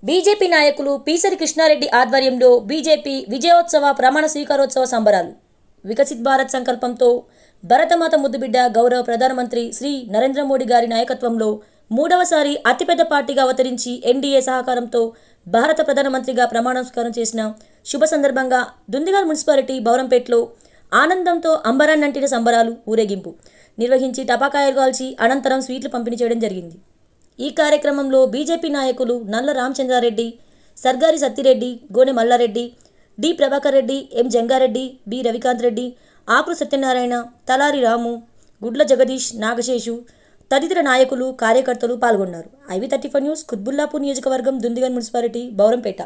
BJP నాయకులు పీసరి కృష్ణారెడ్డి ఆధ్వర్యంలో BJP విజయోత్సవ ప్రమాణ స్వీకారోత్సవ సంబరాలు. వికసిత్ భారత్ సంకల్పంతో భరతమాత ముద్దుబిడ్డ గౌరవ ప్రధానమంత్రి శ్రీ నరేంద్ర మోడీ గారి నాయకత్వంలో మూడవసారి అతిపెద్ద పార్టీగా అవతరించి ఎన్డీఏ సహకారంతో భారత ప్రధానమంత్రిగా ప్రమాణ స్వీకారం చేసిన శుభ సందర్భంగా దుందిగల్ మున్సిపాలిటీ బౌరంపేటలో ఆనందంతో అంబరాన్నంటిన సంబరాలు ఊరేగింపు నిర్వహించి టపాకాయలు కాల్చి అనంతరం స్వీట్లు పంపిణీ చేయడం జరిగింది. ఈ కార్యక్రమంలో బీజేపీ నాయకులు నల్ల రామచంద్రారెడ్డి, సర్గారి సత్తిరెడ్డి, గోనె మల్లారెడ్డి, డి ప్రభాకర్ రెడ్డి, ఎం జంగారెడ్డి, బి రవికాంత్ రెడ్డి, ఆకులు సత్యనారాయణ, తలారి రాము, గుడ్ల జగదీష్, నాగశేషు తదితర నాయకులు కార్యకర్తలు పాల్గొన్నారు. IV34 న్యూస్, కుత్బుల్లాపూర్ నియోజకవర్గం, దుందిగల్ మున్సిపాలిటీ, బౌరంపేట.